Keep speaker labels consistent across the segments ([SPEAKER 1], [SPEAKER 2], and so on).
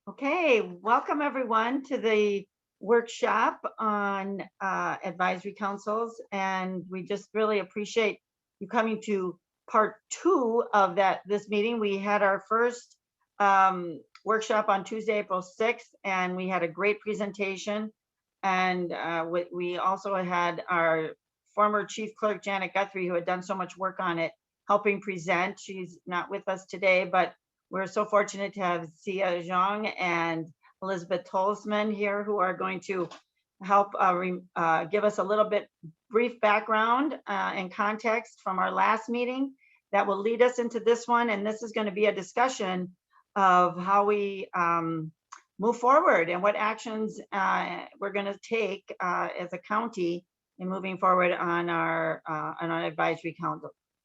[SPEAKER 1] Okay, welcome everyone to the workshop on advisory councils. And we just really appreciate you coming to part two of this meeting. We had our first workshop on Tuesday, April 6th, and we had a great presentation. And we also had our former chief clerk, Janet Guthrie, who had done so much work on it, helping present. She's not with us today, but we're so fortunate to have Sia Zhang and Elizabeth Tolsman here, who are going to help give us a little bit brief background and context from our last meeting that will lead us into this one. And this is going to be a discussion of how we move forward and what actions we're going to take as a county in moving forward on our advisory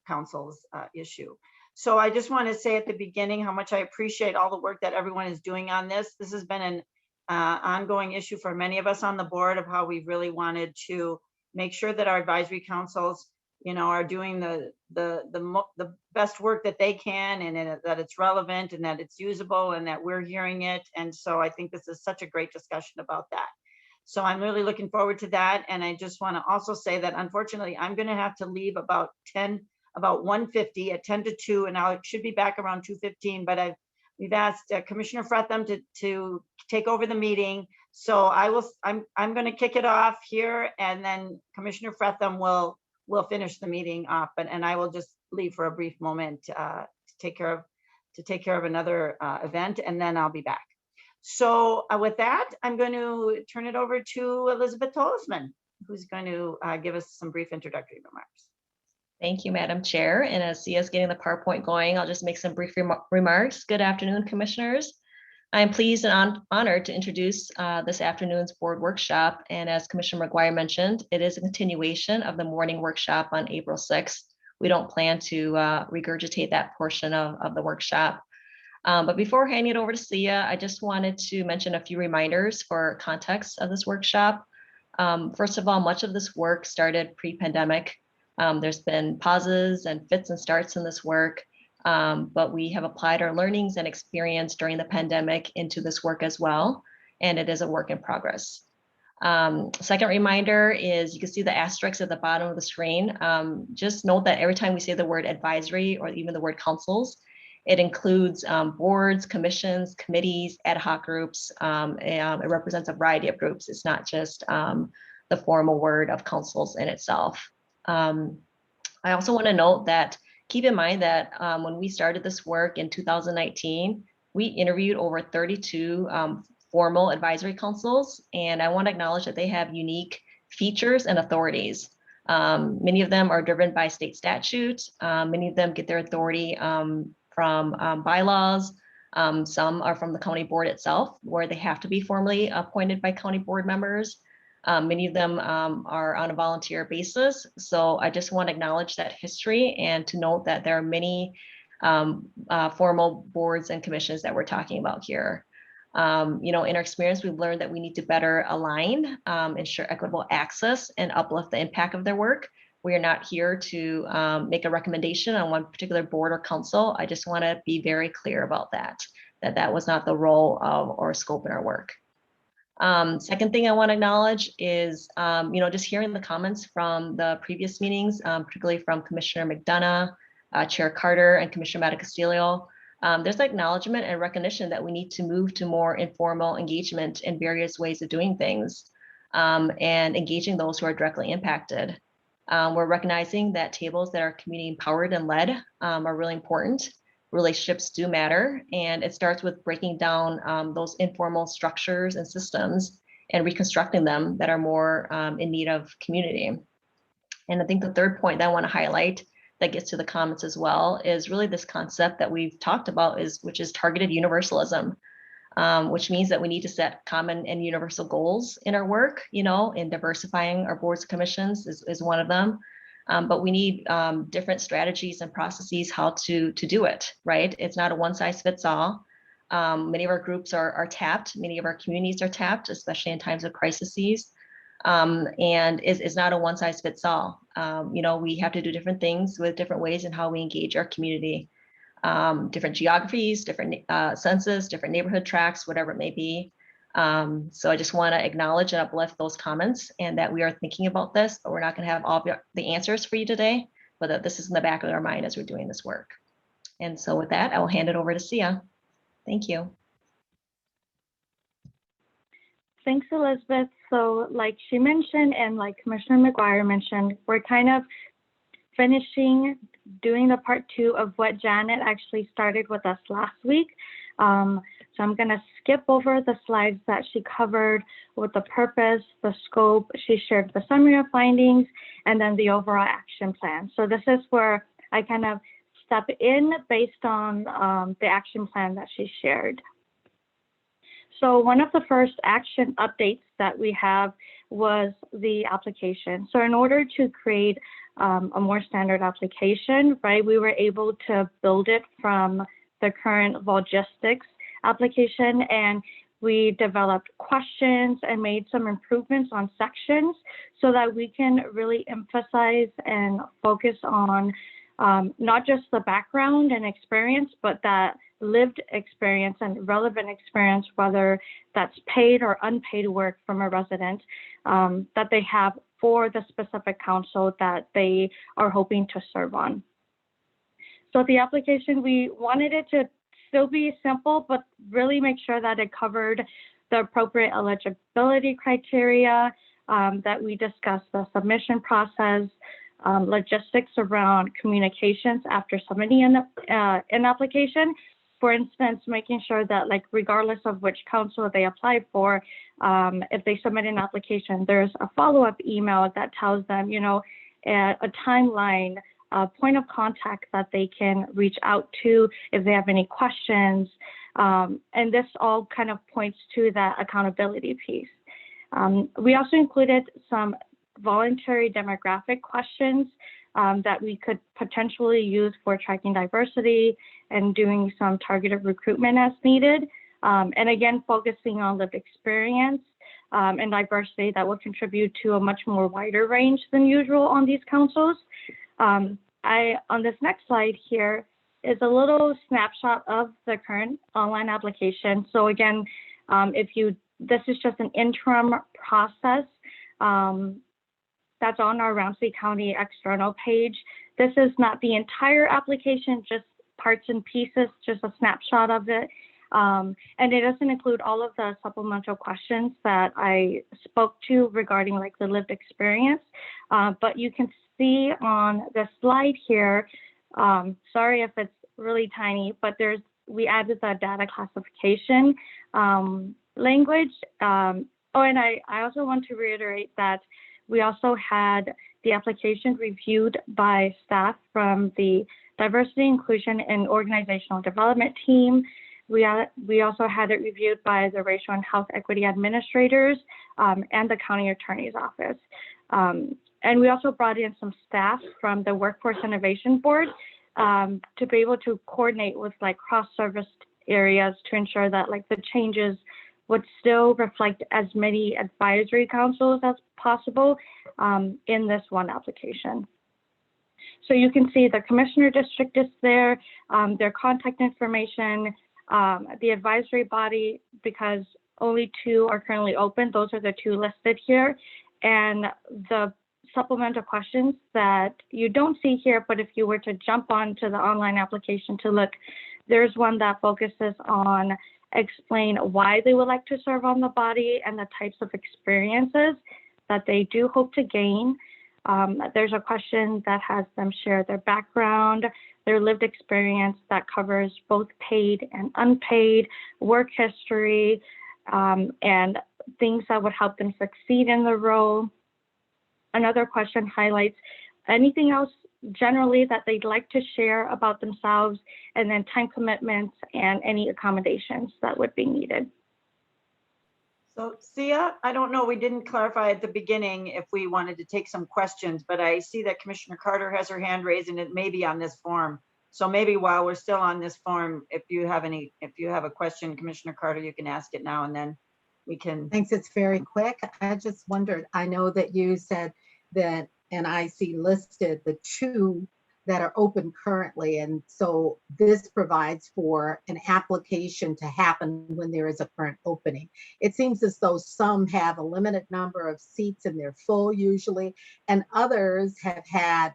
[SPEAKER 1] councils issue. So I just want to say at the beginning how much I appreciate all the work that everyone is doing on this. This has been an ongoing issue for many of us on the board of how we really wanted to make sure that our advisory councils, are doing the best work that they can, and that it's relevant and that it's usable and that we're hearing it. And so I think this is such a great discussion about that. So I'm really looking forward to that. And I just want to also say that unfortunately, I'm going to have to leave about 1:50 at 10 to 2, and I should be back around 2:15, but we've asked Commissioner Fretham to take over the meeting. So I'm going to kick it off here, and then Commissioner Fretham will finish the meeting off, and I will just leave for a brief moment to take care of another event, and then I'll be back. So with that, I'm going to turn it over to Elizabeth Tolsman, who's going to give us some brief introductory remarks.
[SPEAKER 2] Thank you, Madam Chair. And as Sia's getting the PowerPoint going, I'll just make some brief remarks. Good afternoon, Commissioners. I'm pleased and honored to introduce this afternoon's board workshop. And as Commissioner McGuire mentioned, it is a continuation of the morning workshop on April 6th. We don't plan to regurgitate that portion of the workshop. But before handing it over to Sia, I just wanted to mention a few reminders for context of this workshop. First of all, much of this work started pre-pandemic. There's been pauses and fits and starts in this work, but we have applied our learnings and experience during the pandemic into this work as well, and it is a work in progress. Second reminder is you can see the asterisks at the bottom of the screen. Just note that every time we say the word advisory or even the word councils, it includes boards, commissions, committees, ad hoc groups. It represents a variety of groups. It's not just the formal word of councils in itself. I also want to note that keep in mind that when we started this work in 2019, we interviewed over 32 formal advisory councils, and I want to acknowledge that they have unique features and authorities. Many of them are driven by state statute. Many of them get their authority from bylaws. Some are from the county board itself, where they have to be formally appointed by county board members. Many of them are on a volunteer basis. So I just want to acknowledge that history and to note that there are many formal boards and commissions that we're talking about here. In our experience, we've learned that we need to better align, ensure equitable access, and uplift the impact of their work. We are not here to make a recommendation on one particular board or council. I just want to be very clear about that was not the role or scope in our work. Second thing I want to acknowledge is, just hearing the comments from the previous meetings, particularly from Commissioner McDonough, Chair Carter, and Commissioner Maticastillo. There's acknowledgement and recognition that we need to move to more informal engagement in various ways of doing things and engaging those who are directly impacted. We're recognizing that tables that are community empowered and led are really important. Relationships do matter, and it starts with breaking down those informal structures and systems and reconstructing them that are more in need of community. And I think the third point that I want to highlight that gets to the comments as well is really this concept that we've talked about, which is targeted universalism, which means that we need to set common and universal goals in our work, in diversifying our boards and commissions is one of them. But we need different strategies and processes how to do it, right? It's not a one size fits all. Many of our groups are tapped. Many of our communities are tapped, especially in times of crises. And it's not a one size fits all. We have to do different things with different ways in how we engage our community. different geographies, different census, different neighborhood tracts, whatever it may be. So I just want to acknowledge and uplift those comments, and that we are thinking about this, but we're not going to have all the answers for you today, but that this is in the back of our mind as we're doing this work. And so with that, I will hand it over to Sia. Thank you.
[SPEAKER 3] Thanks, Elizabeth. So like she mentioned, and like Commissioner McGuire mentioned, we're kind of finishing doing the part 2 of what Janet actually started with us last week. So I'm gonna skip over the slides that she covered with the purpose, the scope. She shared the summary of findings, and then the overall action plan. So this is where I kind of step in based on the action plan that she shared. So one of the first action updates that we have was the application. So in order to create a more standard application, right, we were able to build it from the current logistics application, and we developed questions and made some improvements on sections so that we can really emphasize and focus on not just the background and experience, but that lived experience and relevant experience, whether that's paid or unpaid work from a resident that they have for the specific council that they are hoping to serve on. So the application, we wanted it to still be simple, but really make sure that it covered the appropriate eligibility criteria, that we discussed the submission process, logistics around communications after submitting an application. For instance, making sure that, like, regardless of which council they apply for, if they submit an application, there's a follow-up email that tells them, you know, a timeline, a point of contact that they can reach out to if they have any questions. And this all kind of points to that accountability piece. We also included some voluntary demographic questions that we could potentially use for tracking diversity and doing some targeted recruitment as needed. And again, focusing on lived experience and diversity that will contribute to a much more wider range than usual on these councils. On this next slide here is a little snapshot of the current online application. So again, this is just an interim process that's on our Ramsey County external page. This is not the entire application, just parts and pieces, just a snapshot of it. And it doesn't include all of the supplemental questions that I spoke to regarding, like, the lived experience. But you can see on the slide here, sorry if it's really tiny, but we added the data classification language. And I also want to reiterate that we also had the application reviewed by staff from the Diversity, Inclusion, and Organizational Development team. We also had it reviewed by the Racial and Health Equity Administrators and the County Attorney's Office. And we also brought in some staff from the Workforce Innovation Board to be able to coordinate with, like, cross-service areas to ensure that, like, the changes would still reflect as many advisory councils as possible in this one application. So you can see the commissioner district is there, their contact information, the advisory body, because only 2 are currently open. Those are the 2 listed here. And the supplemental questions that you don't see here, but if you were to jump onto the online application to look, there's one that focuses on explain why they would like to serve on the body and the types of experiences that they do hope to gain. There's a question that has them share their background, their lived experience that covers both paid and unpaid, work history, and things that would help them succeed in the role. Another question highlights anything else generally that they'd like to share about themselves, and then time commitments and any accommodations that would be needed.
[SPEAKER 1] So Sia, I don't know, we didn't clarify at the beginning if we wanted to take some questions, but I see that Commissioner Carter has her hand raised, and it may be on this form. So maybe while we're still on this form, if you have a question, Commissioner Carter, you can ask it now, and then we can.
[SPEAKER 4] Thanks, it's very quick. I just wondered, I know that you said that, and I see listed the 2 that are open currently. And so this provides for an application to happen when there is a current opening. It seems as though some have a limited number of seats and they're full usually, and others have had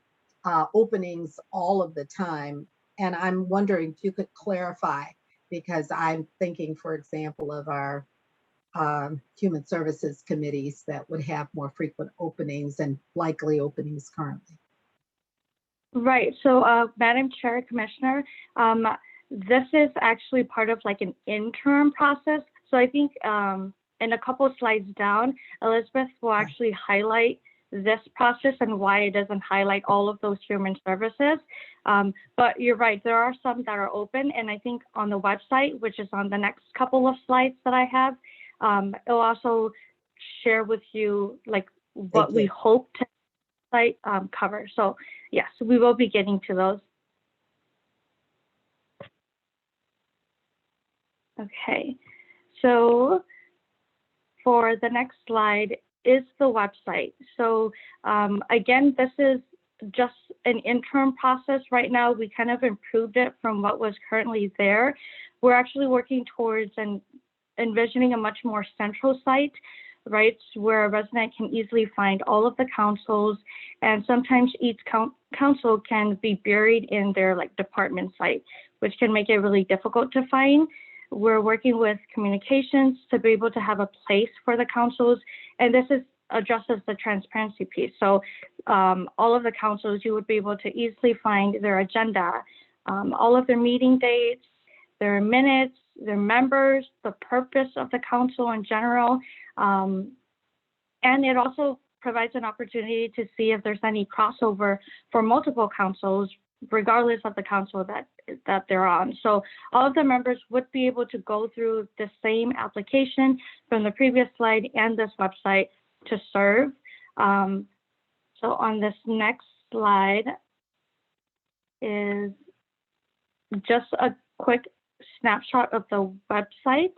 [SPEAKER 4] openings all of the time. And I'm wondering if you could clarify, because I'm thinking, for example, of our human services committees that would have more frequent openings and likely openings currently.
[SPEAKER 3] Right. So, Madam Chair, Commissioner, this is actually part of like an interim process. So I think in a couple of slides down, Elizabeth will actually highlight this process and why it doesn't highlight all of those human services. But you're right, there are some that are open. And I think on the website, which is on the next couple of slides that I have, it'll also share with you like what we hope to cover. So yes, we will be getting to those. Okay, so for the next slide is the website. So again, this is just an interim process right now. We kind of improved it from what was currently there. We're actually working towards and envisioning a much more central site, right, where a resident can easily find all of the councils, and sometimes each council can be buried in their like department site, which can make it really difficult to find. We're working with communications to be able to have a place for the councils, and this is addresses the transparency piece. So all of the councils, you would be able to easily find their agenda, all of their meeting dates, their minutes, their members, the purpose of the council in general. And it also provides an opportunity to see if there's any crossover for multiple councils, regardless of the council that they're on. So all of the members would be able to go through the same application from the previous slide and this website to serve. So on this next slide is just a quick snapshot of the website.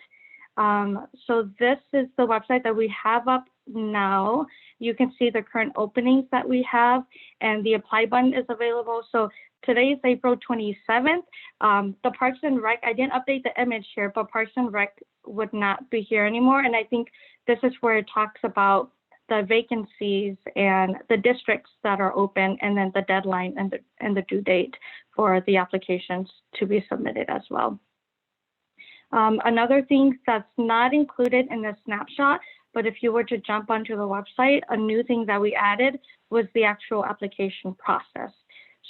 [SPEAKER 3] So this is the website that we have up now. You can see the current openings that we have, and the apply button is available. So today is April 27th. The Parks and Rec, I didn't update the image here, but Parks and Rec would not be here anymore. And I think this is where it talks about the vacancies and the districts that are open, and then the deadline and the due date for the applications to be submitted as well. Another thing that's not included in the snapshot, but if you were to jump onto the website, a new thing that we added was the actual application process.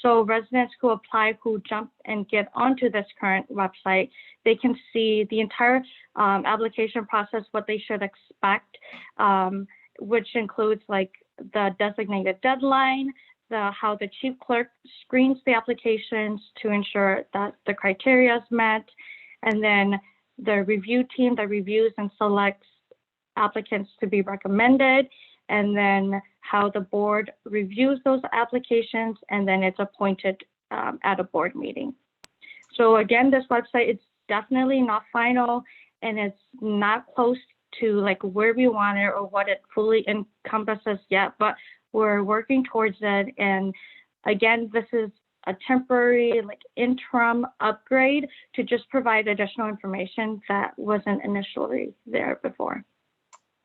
[SPEAKER 3] So residents who apply, who jump and get onto this current website, they can see the entire application process, what they should expect, which includes like the designated deadline, how the chief clerk screens the applications to ensure that the criteria is met, and then the review team that reviews and selects applicants to be recommended, and then how the board reviews those applications, and then it's appointed at a board meeting. So again, this website is definitely not final, and it's not close to like where we want it or what it fully encompasses yet, but we're working towards it. And again, this is a temporary like interim upgrade to just provide additional information that wasn't initially there before.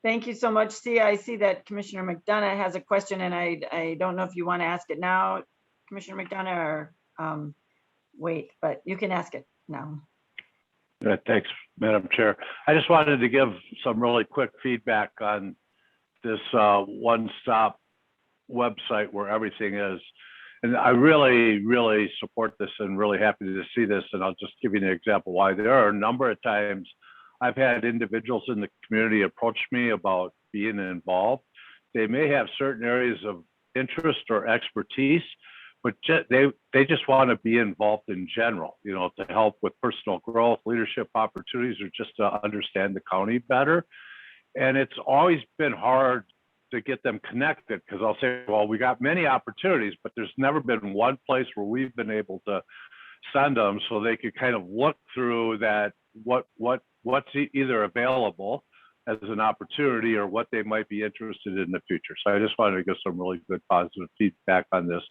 [SPEAKER 1] Thank you so much, Sia. I see that Commissioner McDonough has a question, and I don't know if you want to ask it now, Commissioner McDonough, or wait, but you can ask it now.
[SPEAKER 5] Thanks, Madam Chair. I just wanted to give some really quick feedback on this one-stop website where everything is. And I really, really support this and really happy to see this. And I'll just give you an example why. There are a number of times I've had individuals in the community approach me about being involved. They may have certain areas of interest or expertise, but they just want to be involved in general, you know, to help with personal growth, leadership opportunities, or just to understand the county better. And it's always been hard to get them connected, because I'll say, well, we got many opportunities, but there's never been one place where we've been able to send them so they could kind of look through that, what's either available as an opportunity or what they might be interested in the future. So I just wanted to give some really good positive feedback on this.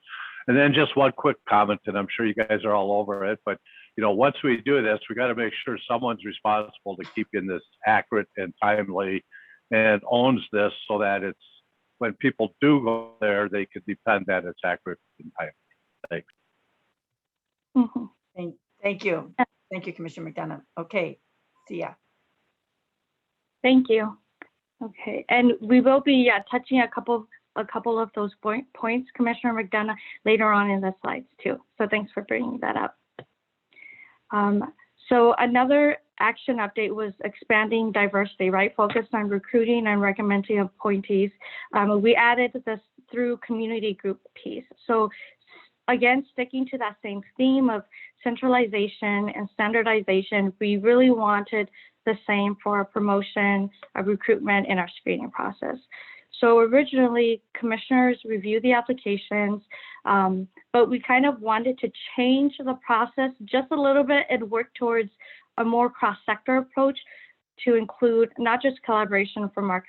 [SPEAKER 5] And then just one quick comment, and I'm sure you guys are all over it, but once we do this, we got to make sure someone's responsible to keeping this accurate and timely and owns this so that it's, when people do go there, they can depend that it's accurate and timely. Thanks.
[SPEAKER 3] Mhm.
[SPEAKER 1] Thank you. Thank you, Commissioner McDonough. Okay, see ya.
[SPEAKER 3] Thank you. Okay, and we will be touching a couple of those points, Commissioner McDonough, later on in the slides too. So thanks for bringing that up. So another action update was expanding diversity, right? Focused on recruiting and recommending appointees. We added this through community group piece. So again, sticking to that same theme of centralization and standardization, we really wanted the same for our promotion, our recruitment, and our screening process. So originally, commissioners reviewed the applications, but we kind of wanted to change the process just a little bit and work towards a more cross-sector approach to include not just collaboration from our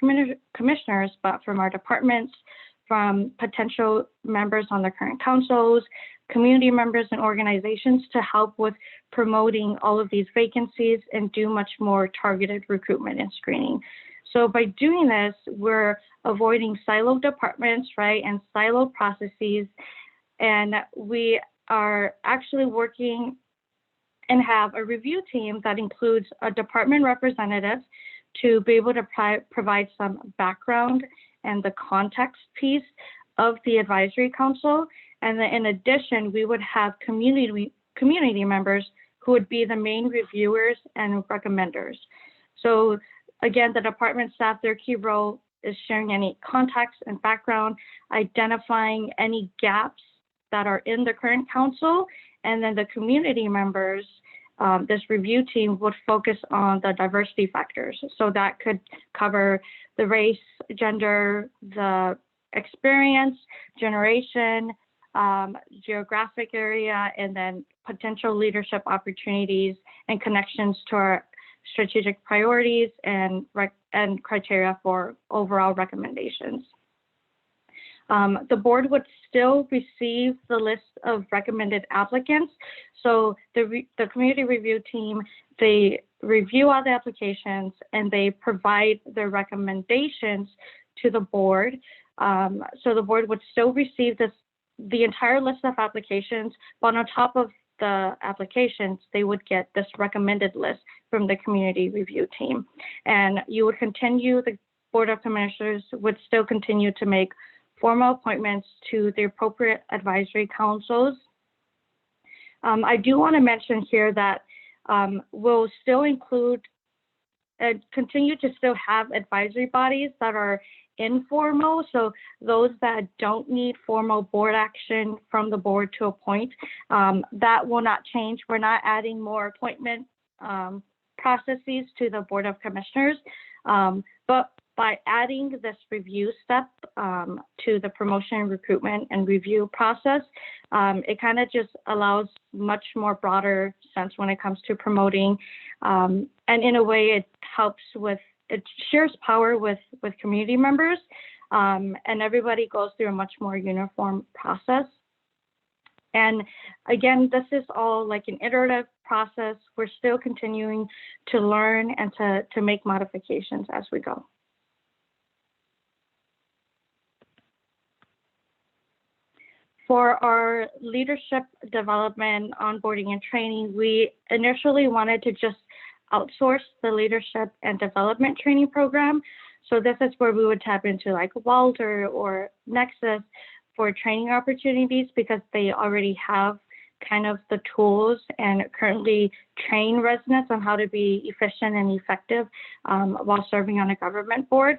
[SPEAKER 3] commissioners, but from our departments, from potential members on the current councils, community members and organizations to help with promoting all of these vacancies and do much more targeted recruitment and screening. So by doing this, we're avoiding siloed departments, right, and siloed processes. And we are actually working and have a review team that includes a department representative to be able to provide some background and the context piece of the advisory council. And then in addition, we would have community members who would be the main reviewers and recommenders. So again, the department staff, their key role is sharing any context and background, identifying any gaps that are in the current council, and then the community members, this review team would focus on the diversity factors. So that could cover the race, gender, the experience, generation, geographic area, and then potential leadership opportunities and connections to our strategic priorities and criteria for overall recommendations. The board would still receive the list of recommended applicants. So the community review team, they review all the applications and they provide their recommendations to the board. So the board would still receive the entire list of applications, but on top of the applications, they would get this recommended list from the community review team. And you would continue, the Board of Commissioners would still continue to make formal appointments to the appropriate advisory councils. I do want to mention here that we'll still include and continue to still have advisory bodies that are informal. So those that don't need formal board action from the board to appoint, that will not change. We're not adding more appointment processes to the Board of Commissioners, but by adding this review step to the promotion, recruitment, and review process, it kind of just allows much more broader sense when it comes to promoting. And in a way, it helps with, it shares power with community members, and everybody goes through a much more uniform process. And again, this is all like an iterative process. We're still continuing to learn and to make modifications as we go. For our leadership development, onboarding, and training, we initially wanted to just outsource the leadership and development training program. So this is where we would tap into like Walter or Nexus for training opportunities, because they already have kind of the tools and currently train residents on how to be efficient and effective while serving on a government board.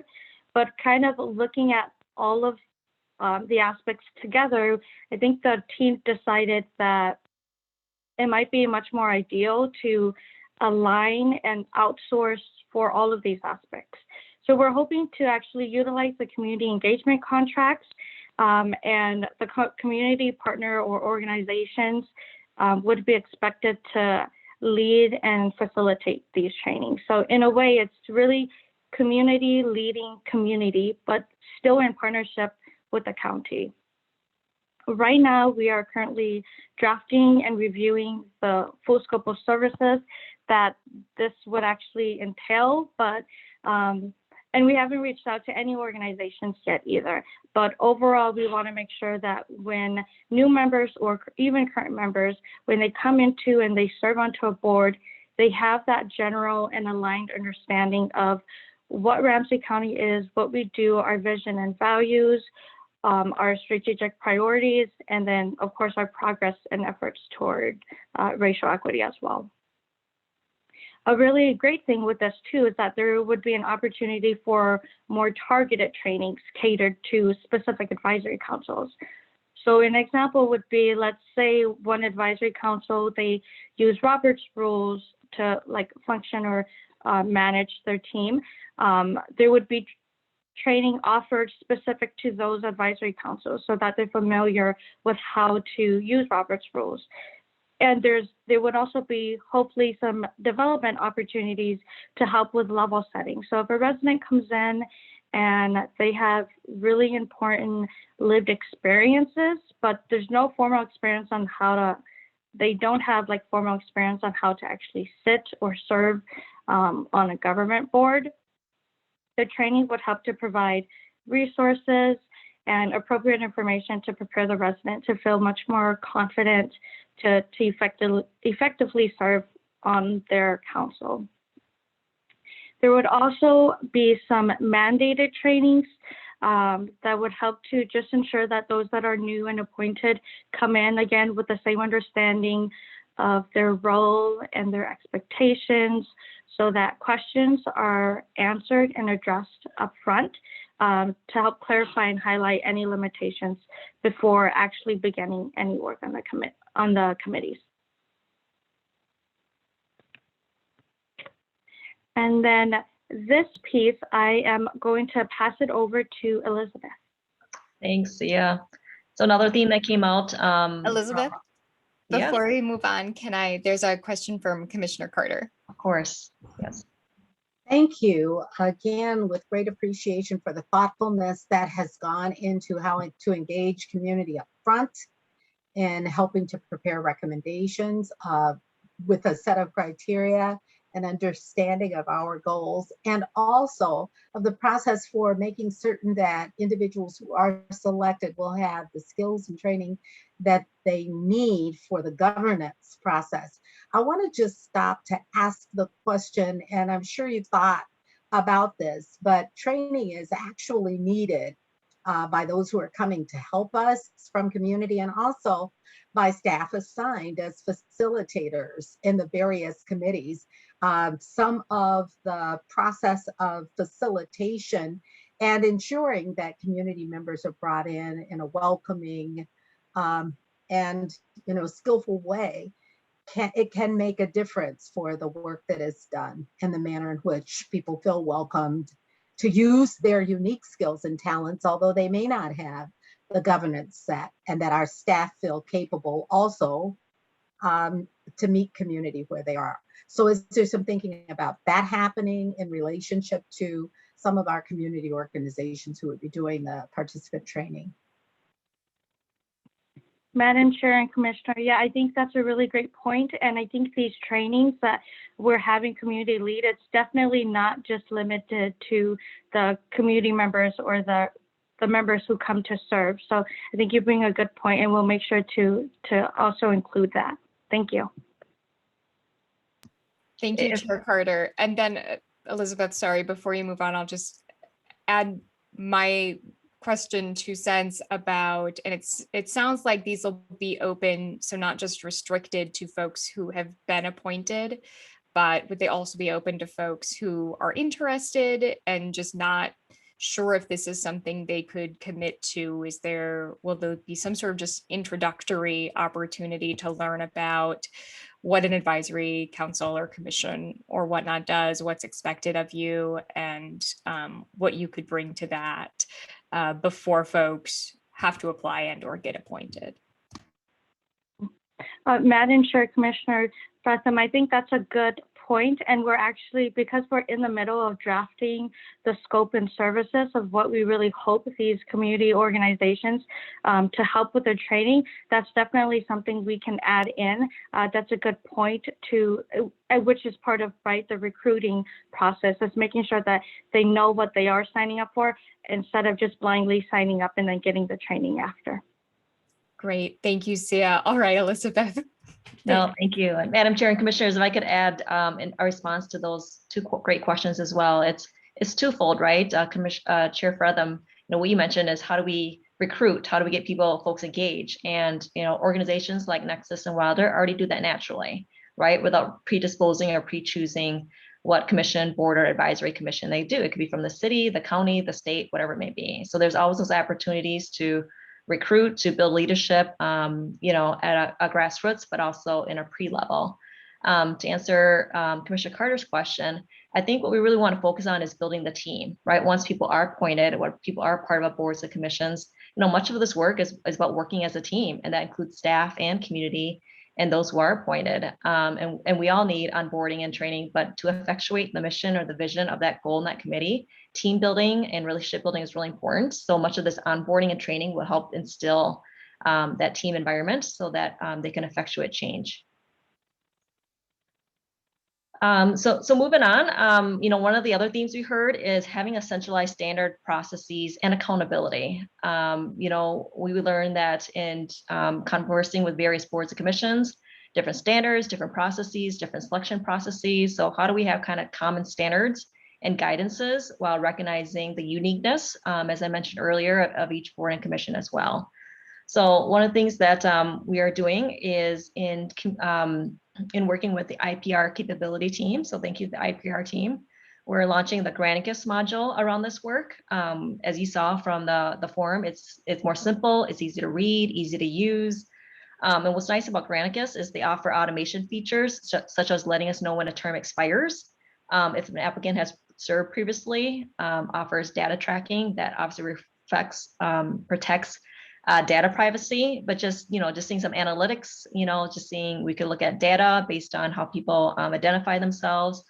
[SPEAKER 3] But kind of looking at all of the aspects together, I think the team decided that it might be much more ideal to align and outsource for all of these aspects. So we're hoping to actually utilize the community engagement contracts and the community partner or organizations would be expected to lead and facilitate these trainings. So in a way, it's really community leading community, but still in partnership with the county. Right now, we are currently drafting and reviewing the full scope of services that this would actually entail, but and we haven't reached out to any organizations yet either. But overall, we want to make sure that when new members or even current members, when they come into and they serve onto a board, they have that general and aligned understanding of what Ramsey County is, what we do, our vision and values, our strategic priorities, and then, of course, our progress and efforts toward racial equity as well. A really great thing with this too is that there would be an opportunity for more targeted trainings catered to specific advisory councils. So an example would be, let's say one advisory council, they use Robert's rules to like function or manage their team. There would be training offered specific to those advisory councils so that they're familiar with how to use Robert's rules. And there would also be hopefully some development opportunities to help with level setting. So if a resident comes in and they have really important lived experiences, but there's no formal experience on how to, they don't have like formal experience on how to actually sit or serve on a government board, the training would help to provide resources and appropriate information to prepare the resident to feel much more confident to effectively serve on their council. There would also be some mandated trainings that would help to just ensure that those that are new and appointed come in again with the same understanding of their role and their expectations so that questions are answered and addressed up front to help clarify and highlight any limitations before actually beginning any work on the committees. And then this piece, I am going to pass it over to Elizabeth.
[SPEAKER 2] Thanks, yeah. So another theme that came out.
[SPEAKER 6] Elizabeth,
[SPEAKER 2] yeah,
[SPEAKER 6] before we move on, there's a question from Commissioner Carter.
[SPEAKER 2] of course, yes.
[SPEAKER 4] Thank you again, with great appreciation for the thoughtfulness that has gone into how to engage community up front and helping to prepare recommendations with a set of criteria and understanding of our goals, and also of the process for making certain that individuals who are selected will have the skills and training that they need for the governance process. I want to just stop to ask the question, and I'm sure you thought about this, but training is actually needed by those who are coming to help us from community, and also by staff assigned as facilitators in the various committees. Some of the process of facilitation and ensuring that community members are brought in a welcoming and skillful way, it can make a difference for the work that is done and the manner in which people feel welcomed to use their unique skills and talents, although they may not have the governance set, and that our staff feel capable also to meet community where they are. So is there some thinking about that happening in relationship to some of our community organizations who would be doing the participant training?
[SPEAKER 3] Madam Chair and Commissioner, yeah, I think that's a really great point. And I think these trainings that we're having community lead, it's definitely not just limited to the community members or the members who come to serve. So I think you bring a good point, and we'll make sure to also include that. Thank you.
[SPEAKER 6] Thank you, Chair Carter. And then Elizabeth, sorry, before you move on, I'll just add my question 2 cents about, and it sounds like these will be open, so not just restricted to folks who have been appointed, but would they also be open to folks who are interested and just not sure if this is something they could commit to? Will there be some sort of just introductory opportunity to learn about what an advisory council or commission or whatnot does, what's expected of you, and what you could bring to that before folks have to apply and or get appointed?
[SPEAKER 3] Madam Chair, Commissioner Pratham, I think that's a good point. And we're actually, because we're in the middle of drafting the scope and services of what we really hope these community organizations to help with their training, that's definitely something we can add in. That's a good point to, which is part of, right, the recruiting process, is making sure that they know what they are signing up for instead of just blindly signing up and then getting the training after.
[SPEAKER 6] Great. Thank you, Sia. All right, Elizabeth.
[SPEAKER 2] No, thank you. And Madam Chair and Commissioners, if I could add in a response to those two great questions as well. It's twofold, right? Chair Fretham, what you mentioned is how do we recruit? How do we get folks engaged? And organizations like Nexus and Wilder already do that naturally, right? Without predisposing or pre-choosing what commission, board, or advisory commission they do. It could be from the city, the county, the state, whatever it may be. So there's always those opportunities to recruit, to build leadership, at a grassroots, but also in a pre-level. To answer Commissioner Carter's question, I think what we really want to focus on is building the team, right? Once people are appointed, when people are part of boards and commissions, much of this work is about working as a team, and that includes staff and community and those who are appointed. And we all need onboarding and training, but to effectuate the mission or the vision of that goal in that committee, team building and relationship building is really important. So much of this onboarding and training will help instill that team environment so that they can effectuate change. So moving on, one of the other themes we heard is having a centralized standard processes and accountability. We learned that in conversing with various boards and commissions, different standards, different processes, different selection processes. So how do we have kind of common standards and guidances while recognizing the uniqueness, as I mentioned earlier, of each board and commission as well. So one of the things that we are doing is in working with the IPR capability team. So thank you to the IPR team. We're launching the Granicus module around this work. As you saw from the forum, it's more simple, it's easy to read, easy to use. And what's nice about Granicus is they offer automation features such as letting us know when a term expires. If an applicant has served previously, offers data tracking that obviously protects data privacy, but just seeing some analytics, we could look at data based on how people identify themselves.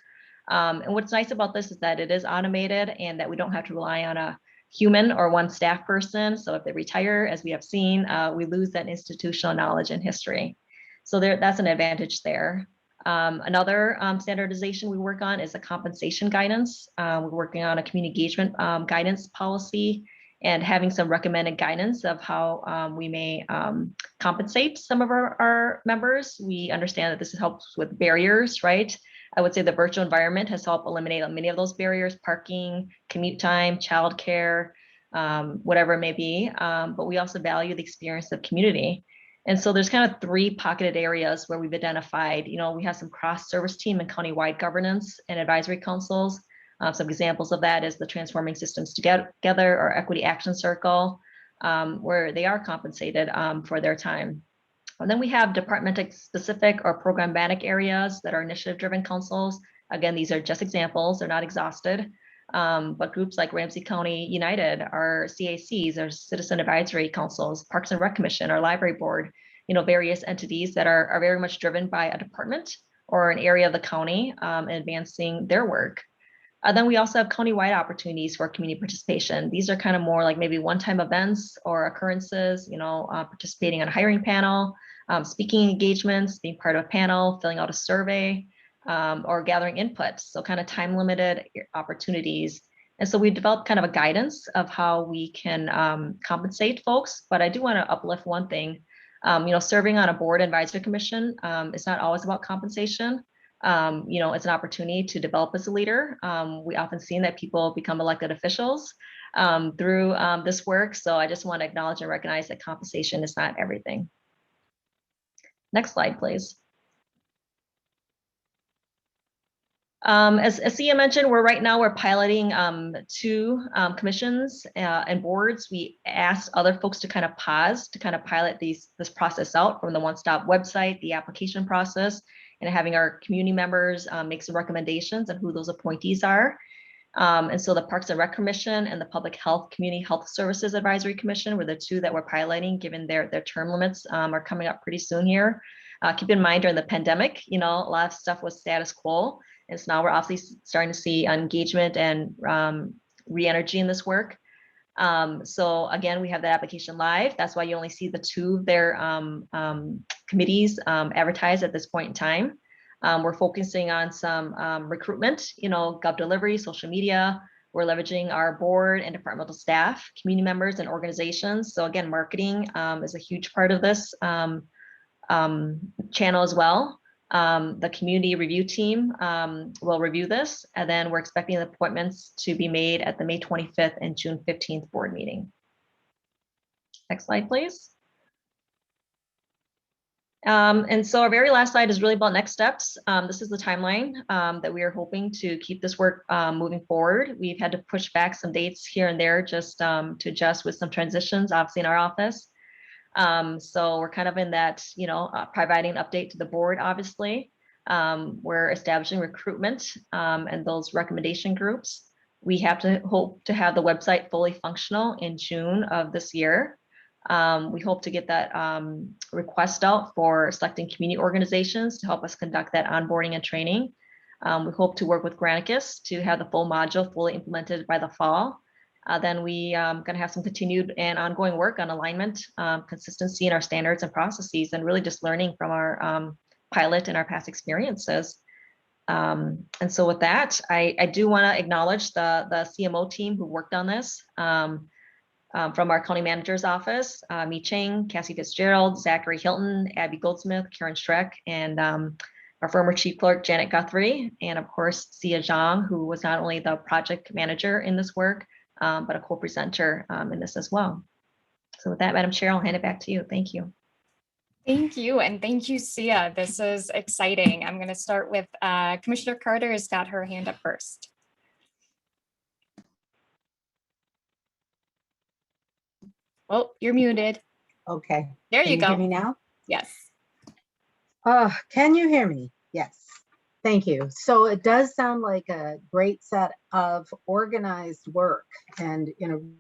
[SPEAKER 2] And what's nice about this is that it is automated and that we don't have to rely on a human or one staff person. So if they retire, as we have seen, we lose that institutional knowledge and history. So that's an advantage there. Another standardization we work on is a compensation guidance. We're working on a community engagement guidance policy and having some recommended guidance of how we may compensate some of our members. We understand that this helps with barriers, right? I would say the virtual environment has helped eliminate many of those barriers: parking, commute time, childcare, whatever it may be. But we also value the experience of community. And so there's kind of three pocketed areas where we've identified, we have some cross-service team and countywide governance and advisory councils. Some examples of that is the Transforming Systems Together or Equity Action Circle, where they are compensated for their time. And then we have department-specific or programmatic areas that are initiative-driven councils. Again, these are just examples, they're not exhausted. But groups like Ramsey County United, our CACs, our Citizen Advisory Councils, Parks and Rec Commission, our Library Board, various entities that are very much driven by a department or an area of the county advancing their work. Then we also have countywide opportunities for community participation. These are kind of more like maybe one-time events or occurrences, participating on a hiring panel, speaking engagements, being part of a panel, filling out a survey, or gathering input. So kind of time-limited opportunities. And so we developed kind of a guidance of how we can compensate folks. But I do want to uplift one thing. Serving on a board advisory commission is not always about compensation. It's an opportunity to develop as a leader. We often see that people become elected officials through this work. So I just want to acknowledge and recognize that compensation is not everything. Next slide, please. As Sia mentioned, we're piloting 2 commissions and boards. We asked other folks to kind of pause to kind of pilot this process out from the one-stop website, the application process, and having our community members make some recommendations on who those appointees are. And so the Parks and Rec Commission and the Public Health Community Health Services Advisory Commission were the 2 that we're piloting, given their term limits are coming up pretty soon here. Keep in mind during the pandemic, a lot of stuff was status quo. And so now we're obviously starting to see engagement and re-energy in this work. So again, we have that application live. That's why you only see the 2 of their committees advertised at this point in time. We're focusing on some recruitment, gov delivery, social media. We're leveraging our board and departmental staff, community members, and organizations. So again, marketing is a huge part of this channel as well. The community review team will review this, and then we're expecting the appointments to be made at the May 25th and June 15th board meeting. Next slide, please. And so our very last slide is really about next steps. This is the timeline that we are hoping to keep this work moving forward. We've had to push back some dates here and there just to adjust with some transitions, obviously, in our office. So we're kind of in that, providing an update to the board, obviously. We're establishing recruitment and those recommendation groups. We have to hope to have the website fully functional in June of this year. We hope to get that request out for selecting community organizations to help us conduct that onboarding and training. We hope to work with Granicus to have the full module fully implemented by the fall. Then we going to have some continued and ongoing work on alignment, consistency in our standards and processes, and really just learning from our pilot and our past experiences. And so with that, I do want to acknowledge the CMO team who worked on this. From our county manager's office, Mi Cheng, Cassie Fitzgerald, Zachary Hilton, Abby Goldsmith, Karen Streck, and our former chief clerk, Janet Guthrie, and of course, Sia Zhang, who was not only the project manager in this work, but a co-presenter in this as well. So with that, Madam Chair, I'll hand it back to you. Thank you.
[SPEAKER 6] Thank you. And thank you, Sia. This is exciting. I'm going to start with Commissioner Carter has got her hand up first. Oh, you're muted.
[SPEAKER 4] Okay.
[SPEAKER 6] There
[SPEAKER 4] Can
[SPEAKER 6] you go.
[SPEAKER 4] hear me now?
[SPEAKER 6] Yes.
[SPEAKER 4] Can you hear me? Yes. Thank you. So it does sound like a great set of organized work and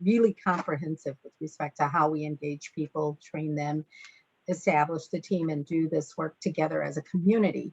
[SPEAKER 4] really comprehensive with respect to how we engage people, train them, establish the team, and do this work together as a community.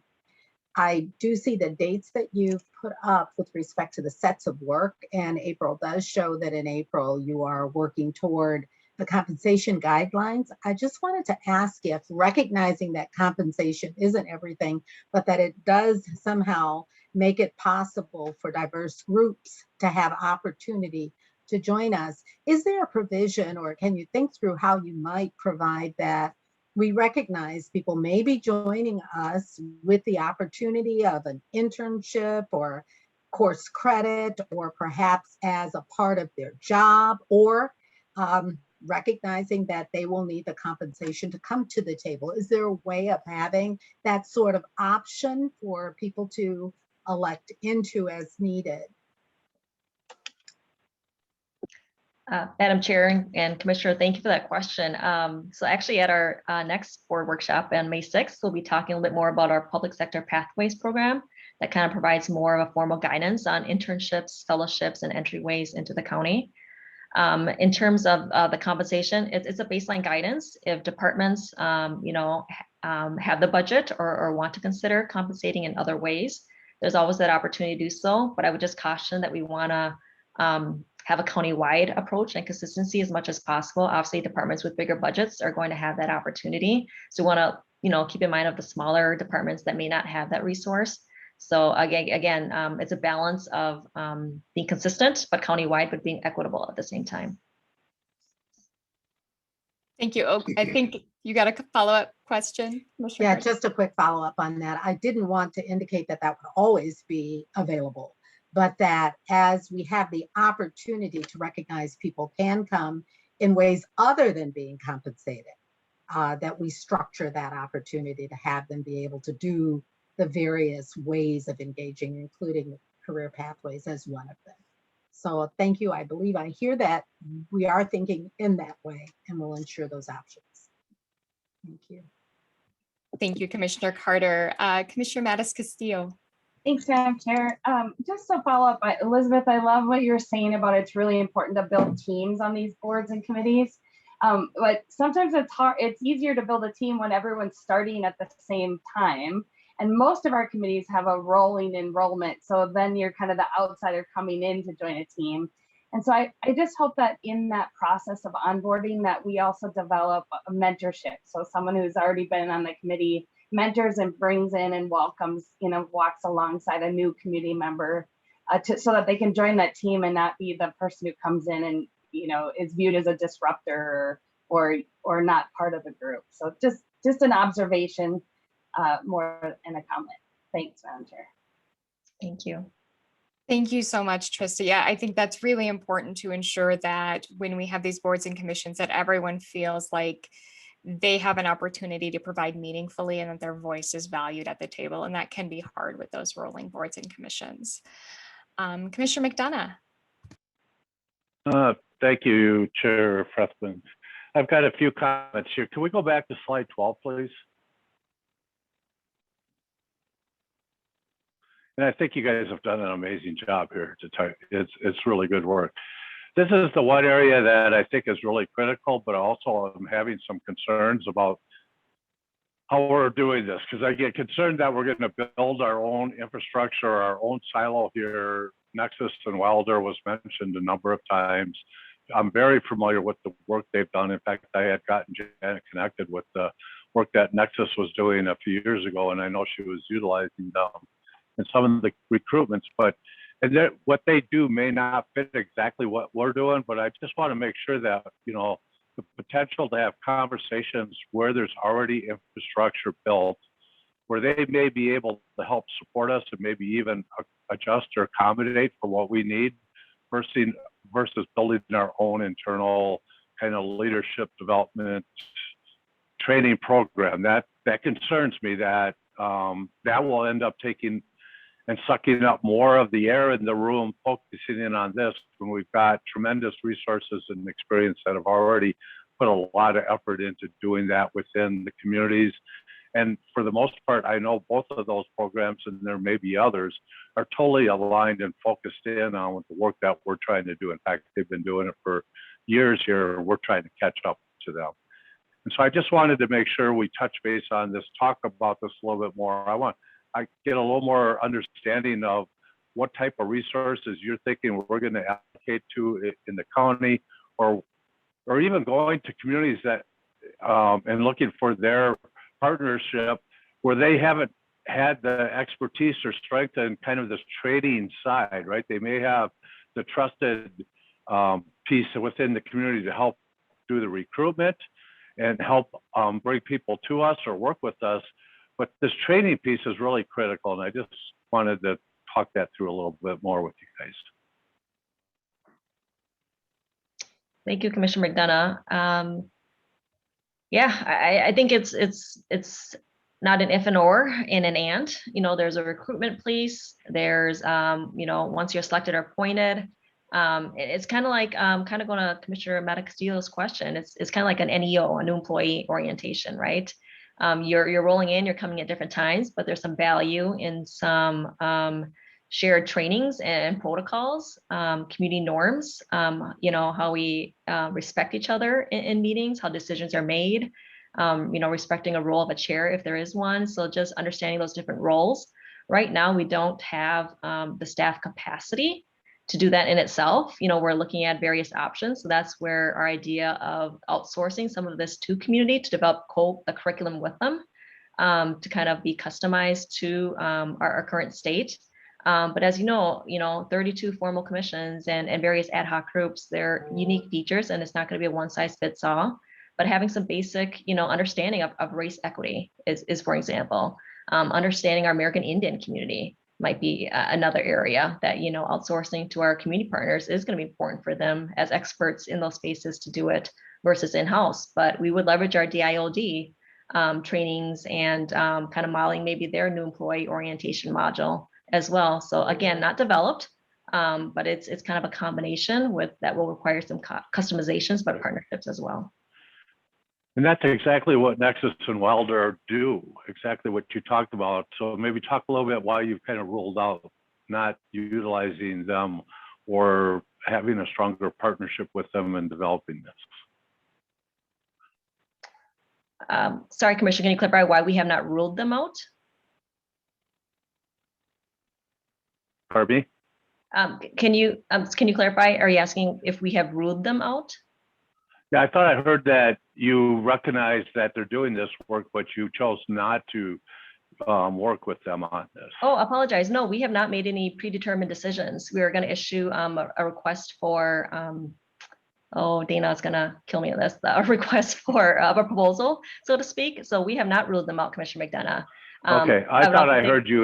[SPEAKER 4] I do see the dates that you've put up with respect to the sets of work, and April does show that in April you are working toward the compensation guidelines. I just wanted to ask if, recognizing that compensation isn't everything, but that it does somehow make it possible for diverse groups to have opportunity to join us, is there a provision, or can you think through how you might provide that we recognize people may be joining us with the opportunity of an internship or course credit, or perhaps as a part of their job, or recognizing that they will need the compensation to come to the table? Is there a way of having that sort of option for people to elect into as needed?
[SPEAKER 2] Madam Chair and Commissioner, thank you for that question. So actually at our next board workshop on May 6th, we'll be talking a little bit more about our public sector pathways program that kind of provides more of a formal guidance on internships, fellowships, and entryways into the county. In terms of the compensation, it's a baseline guidance. If departments, have the budget or want to consider compensating in other ways, there's always that opportunity to do so. But I would just caution that we want to have a county-wide approach and consistency as much as possible. Obviously, departments with bigger budgets are going to have that opportunity. So we want to, keep in mind of the smaller departments that may not have that resource. So again, it's a balance of being consistent, but county-wide, but being equitable at the same time.
[SPEAKER 6] Thank you. Oh, I think you got a follow-up question, Commissioner?
[SPEAKER 4] Yeah, just a quick follow-up on that. I didn't want to indicate that that would always be available, but that as we have the opportunity to recognize people can come in ways other than being compensated, that we structure that opportunity to have them be able to do the various ways of engaging, including career pathways as one of them. So thank you. I believe I hear that we are thinking in that way, and we'll ensure those options. Thank you.
[SPEAKER 6] Thank you, Commissioner Carter. Commissioner Mattis Castillo.
[SPEAKER 7] Thanks, Madam Chair. Just to follow up, Elizabeth, I love what you're saying about it's really important to build teams on these boards and committees. But sometimes it's hard, it's easier to build a team when everyone's starting at the same time. And most of our committees have a rolling enrollment. So then you're kind of the outsider coming in to join a team. And so I just hope that in that process of onboarding that we also develop a mentorship. So someone who's already been on the committee mentors and brings in and welcomes, walks alongside a new community member so that they can join that team and not be the person who comes in and, is viewed as a disruptor or not part of the group. So just an observation more than a comment. Thanks, Madam Chair.
[SPEAKER 2] Thank you.
[SPEAKER 6] Thank you so much, Trista. Yeah, I think that's really important to ensure that when we have these boards and commissions, that everyone feels like they have an opportunity to provide meaningfully and that their voice is valued at the table. And that can be hard with those rolling boards and commissions. Commissioner McDonough.
[SPEAKER 5] Thank you, Chair Frethman. I've got a few comments here. Can we go back to slide 12, please? And I think you guys have done an amazing job here. It's really good work. This is the one area that I think is really critical, but also I'm having some concerns about how we're doing this, because I get concerned that we're going to build our own infrastructure, our own silo here. Nexus and Wilder was mentioned a number of times. I'm very familiar with the work they've done. In fact, I had gotten Janet connected with the work that Nexus was doing a few years ago, and I know she was utilizing them in some of the recruitments, but what they do may not fit exactly what we're doing, but I just want to make sure that, the potential to have conversations where there's already infrastructure built, where they may be able to help support us and maybe even adjust or accommodate for what we need versus building our own internal kind of leadership development training program. That concerns me that that will end up taking and sucking up more of the air in the room, focusing in on this when we've got tremendous resources and experience that have already put a lot of effort into doing that within the communities. And for the most part, I know both of those programs, and there may be others, are totally aligned and focused in on with the work that we're trying to do. In fact, they've been doing it for years here. We're trying to catch up to them. And so I just wanted to make sure we touch base on this, talk about this a little bit more. I get a little more understanding of what type of resources you're thinking we're going to allocate to in the county, or even going to communities that and looking for their partnership where they haven't had the expertise or strength in kind of this trading side, right? They may have the trusted piece within the community to help do the recruitment and help bring people to us or work with us. But this training piece is really critical, and I just wanted to talk that through a little bit more with you guys.
[SPEAKER 2] Thank you, Commissioner McDonough. Yeah, I think it's not an if and or and an and. There's a recruitment piece. There's once you're selected or appointed, it's kind of like kind of going to Commissioner Matta-Castillo's question. It's kind of like an NEO, a new employee orientation, right? You're rolling in, you're coming at different times, but there's some value in some shared trainings and protocols, community norms, how we respect each other in meetings, how decisions are made, respecting a role of a chair if there is one. So just understanding those different roles. Right now, we don't have the staff capacity to do that in itself. We're looking at various options. So that's where our idea of outsourcing some of this to community to develop a curriculum with them to kind of be customized to our current state. But as you know, 32 formal commissions and various ad hoc groups, they're unique features, and it's not going to be a one size fits all. But having some basic, understanding of race equity is for example, understanding our American Indian community might be another area that, outsourcing to our community partners is going to be important for them as experts in those spaces to do it versus in-house. But we would leverage our DIOD trainings and kind of modeling maybe their new employee orientation module as well. So again, not developed, but it's kind of a combination that will require some customizations, but partnerships as well.
[SPEAKER 5] And that's exactly what Nexus and Wilder do, exactly what you talked about. So maybe talk a little bit why you've kind of ruled out not utilizing them or having a stronger partnership with them in developing this.
[SPEAKER 2] Sorry, Commissioner, can you clarify why we have not ruled them out?
[SPEAKER 5] Pardon me?
[SPEAKER 2] Can you clarify? Are you asking if we have ruled them out?
[SPEAKER 5] Yeah, I thought I heard that you recognize that they're doing this work, but you chose not to work with them on this.
[SPEAKER 2] Oh, apologize. No, we have not made any predetermined decisions. We are going to issue a request for, oh, Dana's going to kill me on this, a request for a proposal, so to speak. So we have not ruled them out, Commissioner McDonough.
[SPEAKER 5] Okay, I
[SPEAKER 2] would
[SPEAKER 5] thought
[SPEAKER 2] also
[SPEAKER 5] I
[SPEAKER 2] say-
[SPEAKER 5] heard you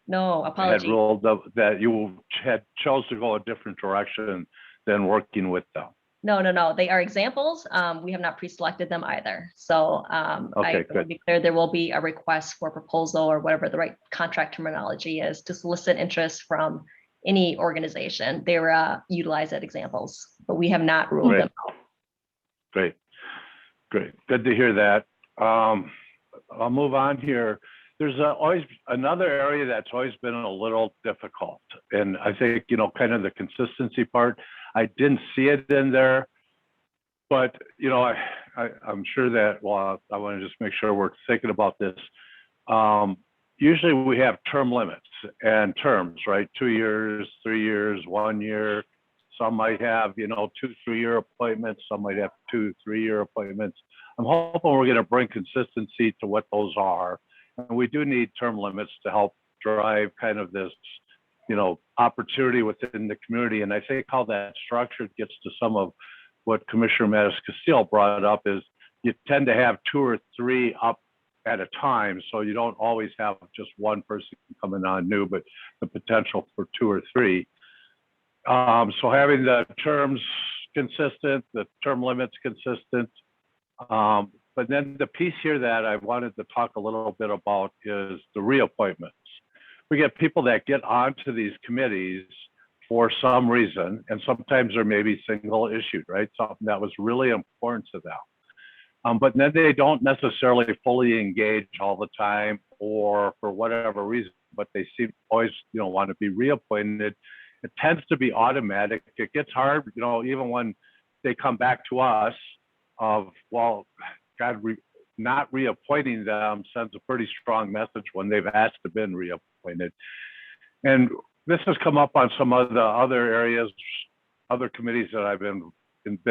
[SPEAKER 2] No,
[SPEAKER 5] had
[SPEAKER 2] apology.
[SPEAKER 5] ruled that you had chose to go a different direction than working with them.
[SPEAKER 2] No. They are examples. We have not pre-selected them either. So
[SPEAKER 5] Okay,
[SPEAKER 2] I
[SPEAKER 5] good.
[SPEAKER 2] will be clear, there will be a request for proposal or whatever the right contract terminology is to solicit interest from any organization. They were utilized as examples, but we have not ruled
[SPEAKER 5] Great.
[SPEAKER 2] them out.
[SPEAKER 5] Great. Good to hear that. I'll move on here. There's always another area that's always been a little difficult. And I think, kind of the consistency part, I didn't see it in there. But, I'm sure that, well, I want to just make sure we're thinking about this. Usually we have term limits and terms, right? 2 years, 3 years, 1 year. Some might have, 2 3-year appointments. Some might have 2 3-year appointments. I'm hoping we're going to bring consistency to what those are. And we do need term limits to help drive kind of this, opportunity within the community. And I think how that structure gets to some of what Commissioner Mattis-Castillo brought up is you tend to have 2 or 3 up at a time. So you don't always have just one person coming on new, but the potential for 2 or 3. So having the terms consistent, the term limits consistent. But then the piece here that I wanted to talk a little bit about is the reappointments. We get people that get onto these committees for some reason, and sometimes they're maybe single issued, right? Something that was really important to them. But then they don't necessarily fully engage all the time or for whatever reason, but they seem always, want to be reappointed. It tends to be automatic. It gets hard, even when they come back to us of, well, God, not reappointing them sends a pretty strong message when they've asked to been reappointed. And this has come up on some of the other areas, other committees that I've been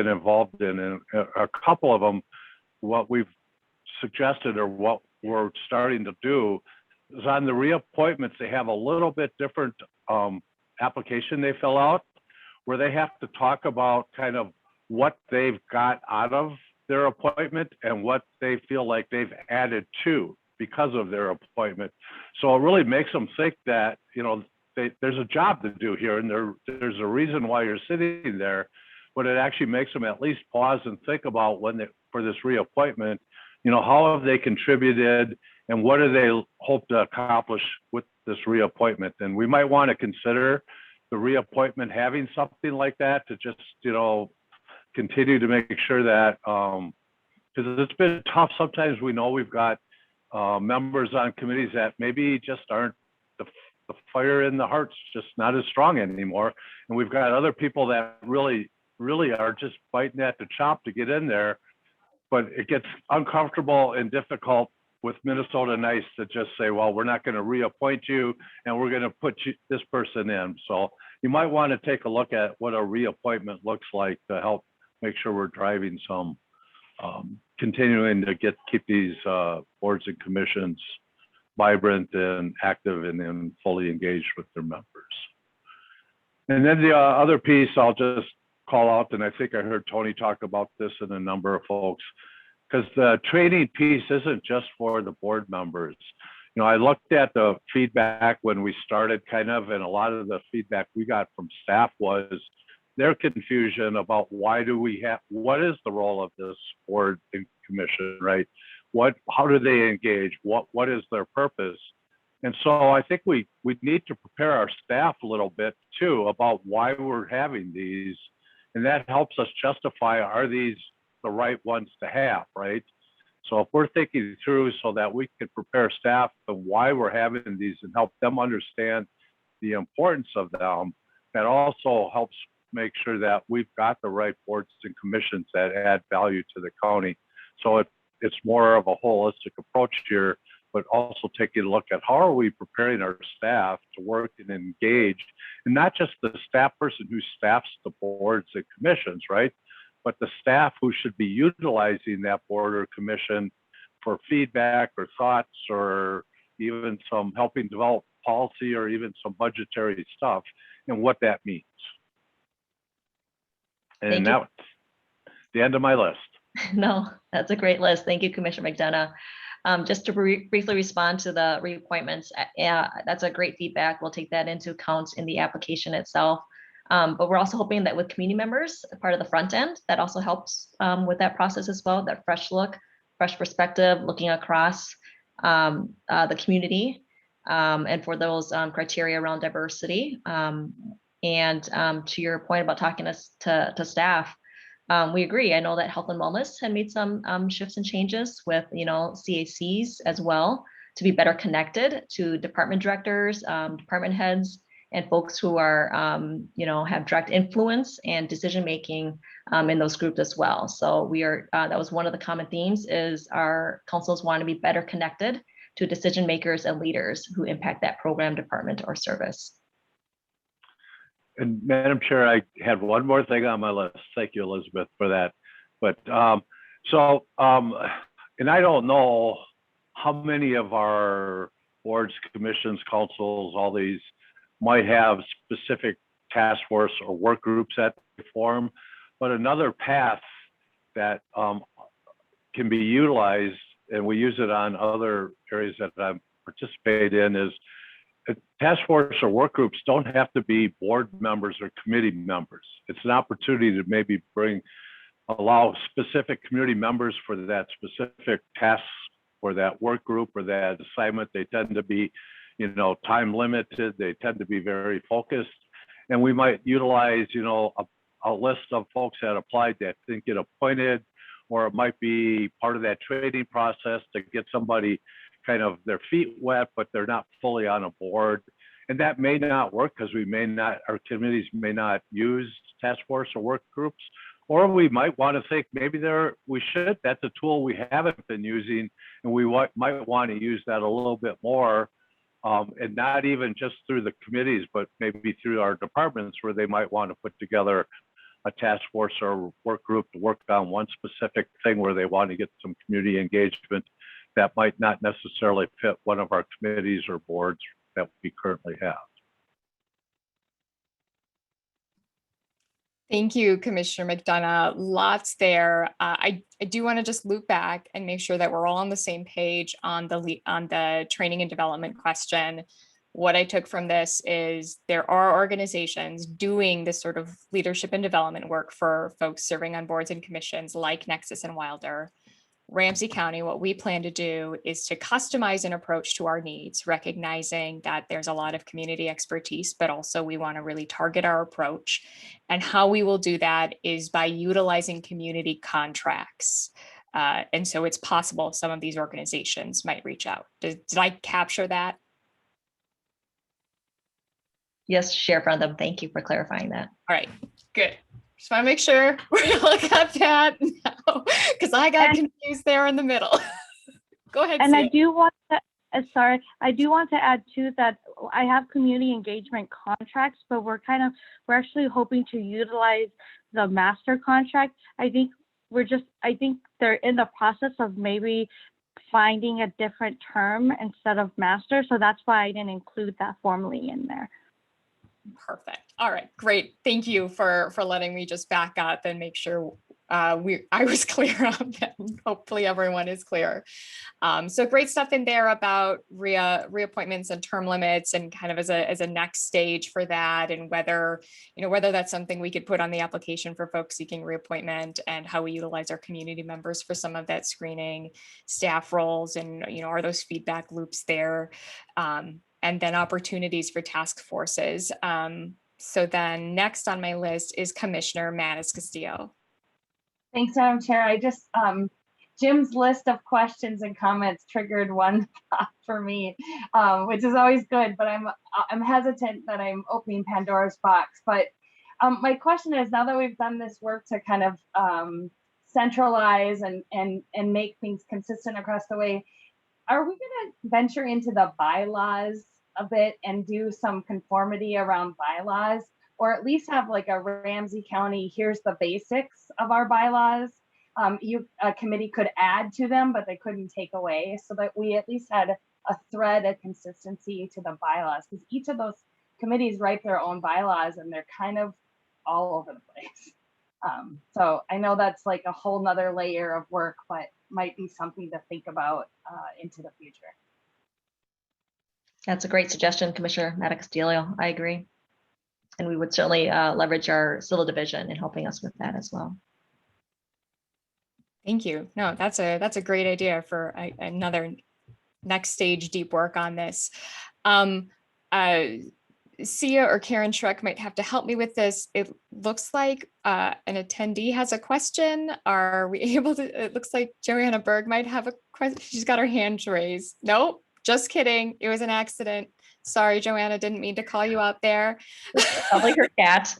[SPEAKER 5] involved in, and a couple of them, what we've suggested or what we're starting to do is on the reappointments, they have a little bit different application they fill out where they have to talk about kind of what they've got out of their appointment and what they feel like they've added to because of their appointment. So it really makes them think that, there's a job to do here and there's a reason why you're sitting there, but it actually makes them at least pause and think about for this reappointment, how have they contributed and what do they hope to accomplish with this reappointment? And we might want to consider the reappointment having something like that to just, continue to make sure that, because it's been tough. Sometimes we know we've got members on committees that maybe just aren't, the fire in the heart's just not as strong anymore. And we've got other people that really are just biting at the chop to get in there, but it gets uncomfortable and difficult with Minnesota Nice to just say, well, we're not going to reappoint you and we're going to put this person in. So you might want to take a look at what a reappointment looks like to help make sure we're driving some, continuing to keep these boards and commissions vibrant and active and fully engaged with their members. And then the other piece I'll just call out, and I think I heard Tony talk about this and a number of folks, because the training piece isn't just for the board members. I looked at the feedback when we started kind of, and a lot of the feedback we got from staff was their confusion about what is the role of this board and commission, right? How do they engage? What is their purpose? And so I think we need to prepare our staff a little bit too about why we're having these. And that helps us justify, are these the right ones to have, right? So if we're thinking through so that we can prepare staff on why we're having these and help them understand the importance of them, that also helps make sure that we've got the right boards and commissions that add value to the county. So it's more of a holistic approach here, but also taking a look at how are we preparing our staff to work and engage, and not just the staff person who staffs the boards and commissions, right? But the staff who should be utilizing that board or commission for feedback or thoughts, or even some helping develop policy, or even some budgetary stuff, and what that means.
[SPEAKER 2] Thank
[SPEAKER 5] And
[SPEAKER 2] you.
[SPEAKER 5] that's the end of my list.
[SPEAKER 2] No, that's a great list. Thank you, Commissioner McDonough. Just to briefly respond to the reappointments, yeah, that's a great feedback. We'll take that into account in the application itself. But we're also hoping that with community members, part of the front end, that also helps with that process as well, that fresh look, fresh perspective, looking across the community, and for those criteria around diversity. And to your point about talking to staff, we agree. I know that health and wellness had made some shifts and changes with, CACs as well, to be better connected to department directors, department heads, and folks who are, have direct influence and decision-making in those groups as well. So we are, that was one of the common themes, is our councils want to be better connected to decision makers and leaders who impact that program, department, or service.
[SPEAKER 5] And Madam Chair, I had one more thing on my list. Thank you, Elizabeth, for that. But and I don't know how many of our boards, commissions, councils, all these might have specific task force or work groups that they form, but another path that can be utilized, and we use it on other areas that I participate in, is task force or work groups don't have to be board members or committee members. It's an opportunity to maybe allow specific community members for that specific task or that work group or that assignment. They tend to be, time limited. They tend to be very focused. And we might utilize, a list of folks that applied that didn't get appointed, or it might be part of that training process to get somebody kind of their feet wet, but they're not fully on a board. And that may not work because our committees may not use task force or work groups, or we might want to think maybe that's a tool we haven't been using, and we might want to use that a little bit more, and not even just through the committees, but maybe through our departments, where they might want to put together a task force or work group to work on one specific thing where they want to get some community engagement that might not necessarily fit one of our committees or boards that we currently have.
[SPEAKER 6] Thank you, Commissioner McDonough. Lots there. I do want to just loop back and make sure that we're all on the same page on the training and development question. What I took from this is there are organizations doing this sort of leadership and development work for folks serving on boards and commissions like Nexus and Wilder. Ramsey County, what we plan to do is to customize an approach to our needs, recognizing that there's a lot of community expertise, but also we want to really target our approach. And how we will do that is by utilizing community contracts. And so it's possible some of these organizations might reach out. Did I capture that?
[SPEAKER 2] Yes, Chair Frondum, thank you for clarifying that.
[SPEAKER 6] All right, good. Just want to make sure we all got that now, because I got confused there in the middle. Go ahead.
[SPEAKER 3] And
[SPEAKER 6] Sam.
[SPEAKER 3] I do want to add too that I have community engagement contracts, but we're actually hoping to utilize the master contract. I think they're in the process of maybe finding a different term instead of master. So that's why I didn't include that formally in there.
[SPEAKER 6] Perfect. All right, great. Thank you for letting me just back up and make sure I was clear on that. Hopefully everyone is clear. So great stuff in there about reappointments and term limits, and kind of as a next stage for that, and whether that's something we could put on the application for folks seeking reappointment, and how we utilize our community members for some of that screening, staff roles, and are those feedback loops there. And then opportunities for task forces. So then next on my list is Commissioner Manis Castillo.
[SPEAKER 7] Thanks, Madam Chair. I just, Jim's list of questions and comments triggered one thought for me, which is always good, but I'm hesitant that I'm opening Pandora's box. But my question is, now that we've done this work to kind of centralize and make things consistent across the way, are we going to venture into the bylaws a bit and do some conformity around bylaws, or at least have like a Ramsey County, here's the basics of our bylaws? A committee could add to them, but they couldn't take away, so that we at least had a thread of consistency to the bylaws, because each of those committees write their own bylaws and they're kind of all over the place. So I know that's like a whole nother layer of work, but might be something to think about into the future.
[SPEAKER 2] That's a great suggestion, Commissioner Maddox-Castillo. I agree. And we would certainly leverage our civil division in helping us with that as well.
[SPEAKER 6] Thank you. No, that's a great idea for another next stage deep work on this. Sia or Karen Schreck might have to help me with this. It looks like an attendee has a question. Are we able to, it looks like Joanna Berg might have a question. She's got her hand raised. Nope, just kidding. It was an accident. Sorry, Joanna, didn't mean to call you out there.
[SPEAKER 2] Sounds like her cat.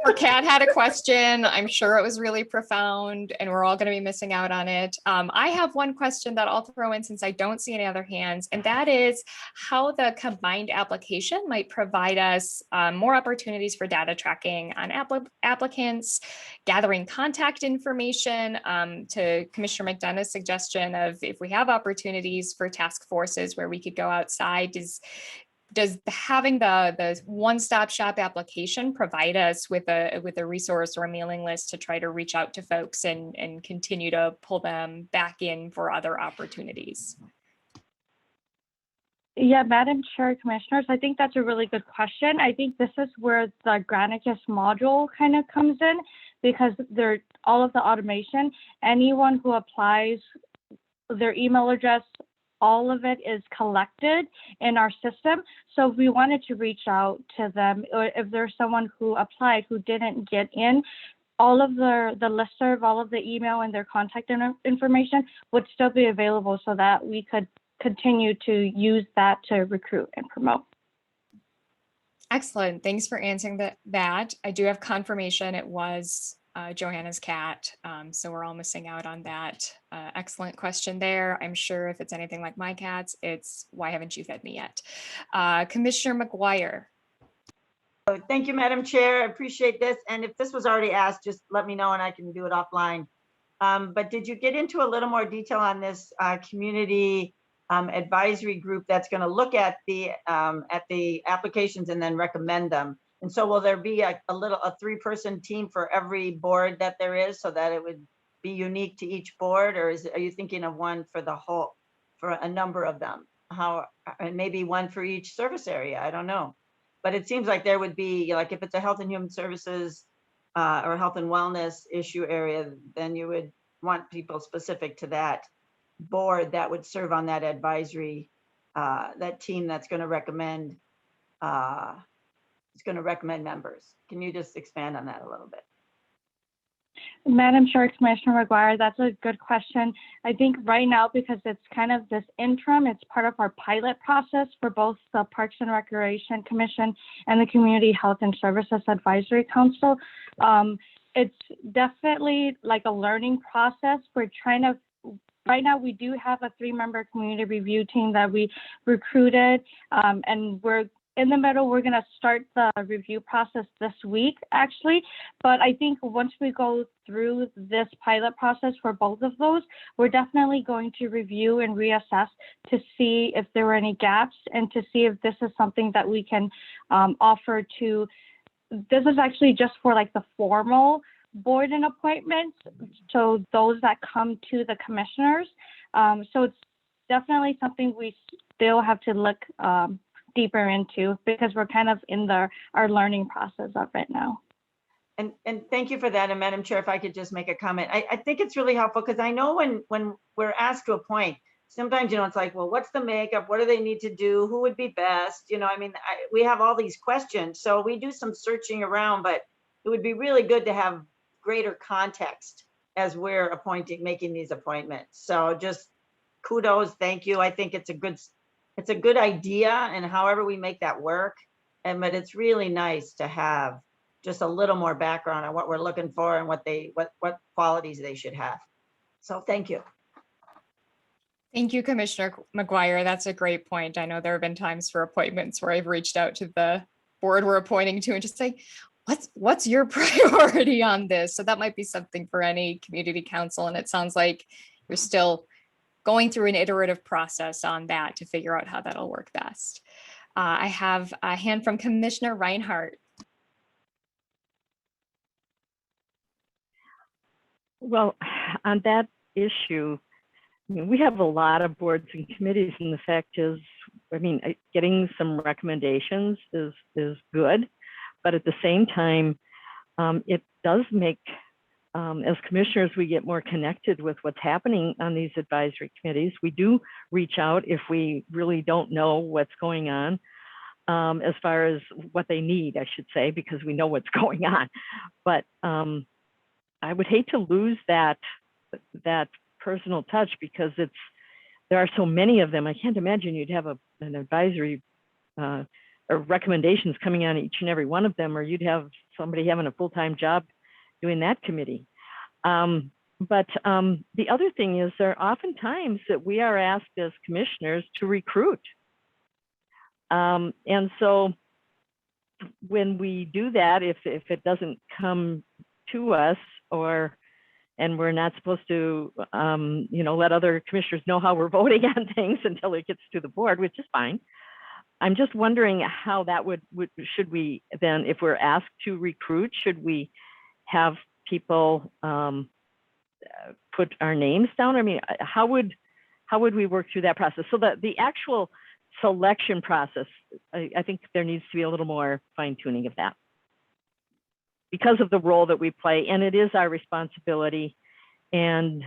[SPEAKER 6] Her cat had a question. I'm sure it was really profound and we're all going to be missing out on it. I have one question that I'll throw in since I don't see any other hands, and that is how the combined application might provide us more opportunities for data tracking on applicants, gathering contact information, to Commissioner McDonough's suggestion of if we have opportunities for task forces where we could go outside, does having the one-stop shop application provide us with a resource or a mailing list to try to reach out to folks and continue to pull them back in for other opportunities?
[SPEAKER 3] Yeah, Madam Chair, Commissioners, I think that's a really good question. I think this is where the Granicus module kind of comes in, because they're all of the automation. Anyone who applies, their email address, all of it is collected in our system. So if we wanted to reach out to them, or if there's someone who applied who didn't get in, all of the listserv, all of the email and their contact information would still be available, so that we could continue to use that to recruit and promote.
[SPEAKER 6] Excellent. Thanks for answering that. I do have confirmation it was Johanna's cat. So we're all missing out on that. Excellent question there. I'm sure if it's anything like my cats, it's why haven't you fed me yet? Commissioner McGuire.
[SPEAKER 1] Thank you, Madam Chair. I appreciate this. And if this was already asked, just let me know and I can do it offline. But did you get into a little more detail on this community advisory group that's going to look at the applications and then recommend them? And so will there be a 3-person team for every board that there is, so that it would be unique to each board? Or are you thinking of one for the whole, for a number of them? And maybe one for each service area? I don't know. But it seems like there would be, like, if it's a health and human services or health and wellness issue area, then you would want people specific to that board that would serve on that advisory, that team that's going to recommend members. Can you just expand on that a little bit?
[SPEAKER 3] Madam Chair, Commissioner McGuire, that's a good question. I think right now, because it's kind of this interim, it's part of our pilot process for both the Parks and Recreation Commission and the Community Health and Services Advisory Council. It's definitely like a learning process. We're trying to, right now we do have a 3-member community review team that we recruited, and we're in the middle. We're going to start the review process this week, actually. But I think once we go through this pilot process for both of those, we're definitely going to review and reassess to see if there were any gaps and to see if this is something that we can offer to. This is actually just for like the formal board and appointments, so those that come to the commissioners. So it's definitely something we still have to look deeper into, because we're kind of in our learning process of it now.
[SPEAKER 1] And thank you for that. And Madam Chair, if I could just make a comment, I think it's really helpful, because I know when we're asked to appoint, sometimes, it's like, well, what's the makeup? What do they need to do? Who would be best? I mean, we have all these questions. So we do some searching around, but it would be really good to have greater context as we're making these appointments. So just kudos, thank you. I think it's a good idea, and however we make that work. But it's really nice to have just a little more background on what we're looking for and what qualities they should have. So thank you.
[SPEAKER 6] Thank you, Commissioner McGuire. That's a great point. I know there have been times for appointments where I've reached out to the board we're appointing to and just say, what's your priority on this? So that might be something for any community council. And it sounds like you're still going through an iterative process on that to figure out how that'll work best. I have a hand from Commissioner Reinhardt.
[SPEAKER 8] Well, on that issue, I mean, we have a lot of boards and committees, and the fact is, I mean, getting some recommendations is good, but at the same time, it does make, as commissioners, we get more connected with what's happening on these advisory committees. We do reach out if we really don't know what's going on, as far as what they need, I should say, because we know what's going on. But I would hate to lose that personal touch, because there are so many of them. I can't imagine you'd have an advisory or recommendations coming on each and every one of them, or you'd have somebody having a full-time job doing that committee. But the other thing is, there are often times that we are asked as commissioners to recruit. And so when we do that, if it doesn't come to us, and we're not supposed to, let other commissioners know how we're voting on things until it gets to the board, which is fine. I'm just wondering how that should we then, if we're asked to recruit, should we have people put our names down? I mean, how would we work through that process? So that the actual selection process, I think there needs to be a little more fine tuning of that, because of the role that we play, and it is our responsibility. And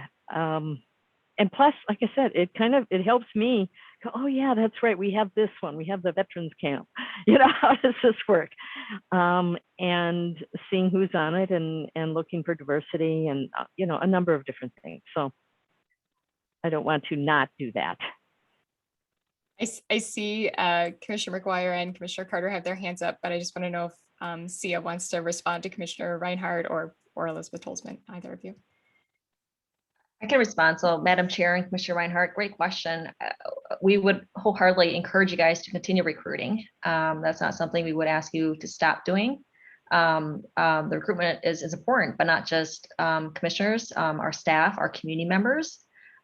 [SPEAKER 8] plus, like I said, it helps me go, oh yeah, that's right, we have this one, we have the veterans camp. How does this work? And seeing who's on it, and looking for diversity, and a number of different things. So I don't want to not do that.
[SPEAKER 6] I see Commissioner McGuire and Commissioner Carter have their hands up, but I just want to know if Sia wants to respond to Commissioner Reinhardt or Elizabeth Holzman, either of you.
[SPEAKER 2] I can respond. So Madam Chair and Commissioner Reinhardt, great question. We would wholeheartedly encourage you guys to continue recruiting. That's not something we would ask you to stop doing. The recruitment is important, but not just commissioners, our staff, our community members.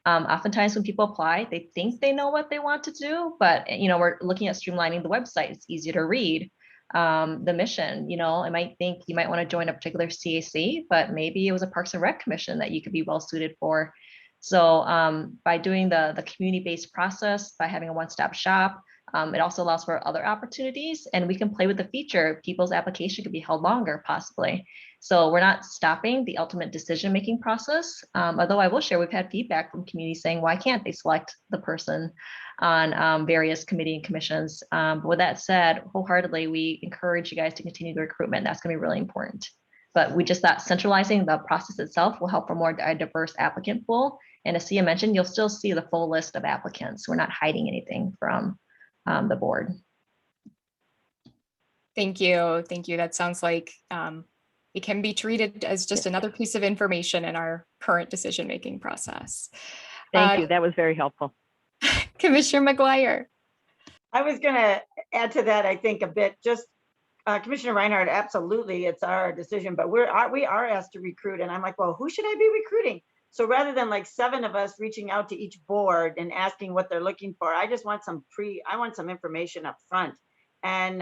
[SPEAKER 2] Oftentimes when people apply, they think they know what they want to do, but we're looking at streamlining the website. It's easier to read. The mission, I might think you might want to join a particular CAC, but maybe it was a Parks and Rec commission that you could be well suited for. So by doing the community-based process, by having a one-stop shop, it also allows for other opportunities, and we can play with the feature. People's application could be held longer, possibly. So we're not stopping the ultimate decision-making process. Although I will share, we've had feedback from communities saying, why can't they select the person on various committee and commissions? But with that said, wholeheartedly, we encourage you guys to continue the recruitment. That's going to be really important. But we just thought centralizing the process itself will help for more diverse applicant pool. And as Sia mentioned, you'll still see the full list of applicants. We're not hiding anything from the board.
[SPEAKER 6] Thank you. Thank you. That sounds like it can be treated as just another piece of information in our current decision-making process.
[SPEAKER 8] Thank you. That was very helpful.
[SPEAKER 6] Commissioner McGuire.
[SPEAKER 1] I was going to add to that, I think, a bit. Just Commissioner Reinhardt, absolutely, it's our decision, but we are asked to recruit, and I'm like, well, who should I be recruiting? So rather than like 7 of us reaching out to each board and asking what they're looking for, I just want some information up front. And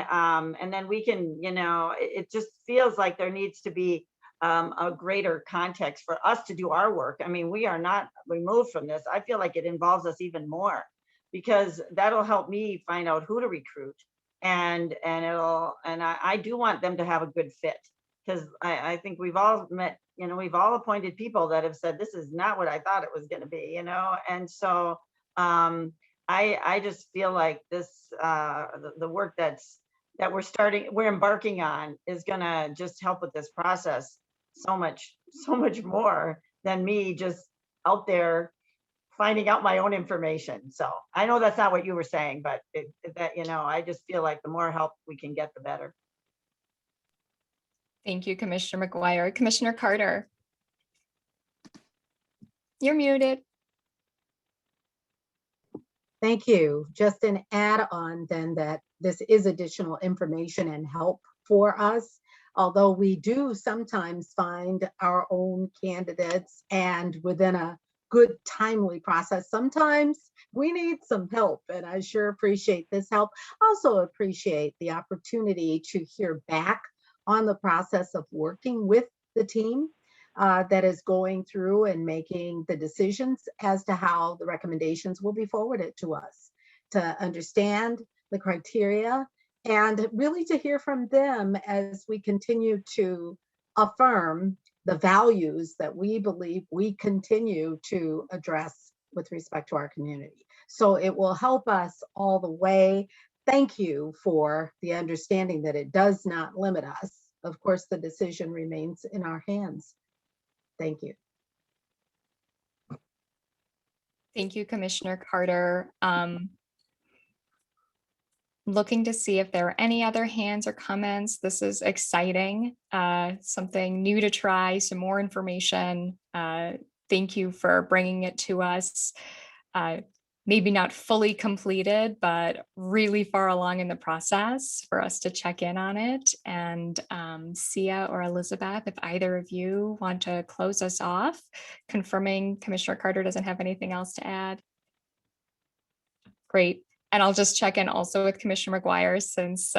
[SPEAKER 1] then we can, it just feels like there needs to be a greater context for us to do our work. I mean, we are not removed from this. I feel like it involves us even more, because that'll help me find out who to recruit. And I do want them to have a good fit, because I think we've all met, we've all appointed people that have said, this is not what I thought it was going to be, and so I just feel like this, the work that we're embarking on is going to just help with this process so much more than me just out there finding out my own information. So I know that's not what you were saying, but I just feel like the more help we can get, the better.
[SPEAKER 6] Thank you, Commissioner McGuire. Commissioner Carter. You're muted.
[SPEAKER 4] Thank you. Just an add-on then that this is additional information and help for us. Although we do sometimes find our own candidates and within a good timely process, sometimes we need some help, and I sure appreciate this help. Also appreciate the opportunity to hear back on the process of working with the team that is going through and making the decisions as to how the recommendations will be forwarded to us, to understand the criteria and really to hear from them as we continue to affirm the values that we believe we continue to address with respect to our community. So it will help us all the way. Thank you for the understanding that it does not limit us. Of course, the decision remains in our hands. Thank you.
[SPEAKER 6] Thank you, Commissioner Carter. Looking to see if there are any other hands or comments. This is exciting, something new to try, some more information. Thank you for bringing it to us. Maybe not fully completed, but really far along in the process for us to check in on it. And Sia or Elizabeth, if either of you want to close us off, confirming Commissioner Carter doesn't have anything else to add. Great. And I'll just check in also with Commissioner McGuire since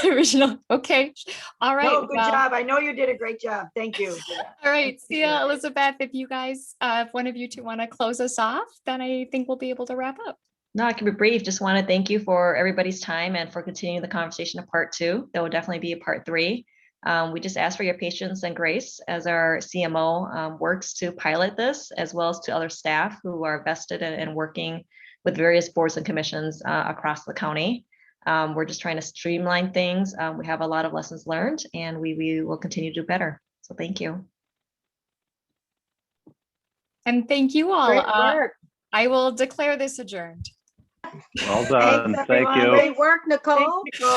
[SPEAKER 6] original. Okay. All right.
[SPEAKER 1] No, good job. I know you did a great job. Thank you.
[SPEAKER 6] All right. Sia, Elizabeth, if you guys, if one of you two want to close us off, then I think we'll be able to wrap up.
[SPEAKER 2] No, I can be brief. Just want to thank you for everybody's time and for continuing the conversation of part 2. There will definitely be a part 3. We just ask for your patience and grace as our CMO works to pilot this, as well as to other staff who are vested in working with various boards and commissions across the county. We're just trying to streamline things. We have a lot of lessons learned, and we will continue to do better. So thank you.
[SPEAKER 6] And thank you all.
[SPEAKER 4] Great work.
[SPEAKER 6] I will declare this adjourned.
[SPEAKER 5] Well done.
[SPEAKER 1] Thanks,
[SPEAKER 5] Thank
[SPEAKER 1] everyone.
[SPEAKER 5] you.
[SPEAKER 4] Great work, Nicole.
[SPEAKER 1] Thanks, Nicole.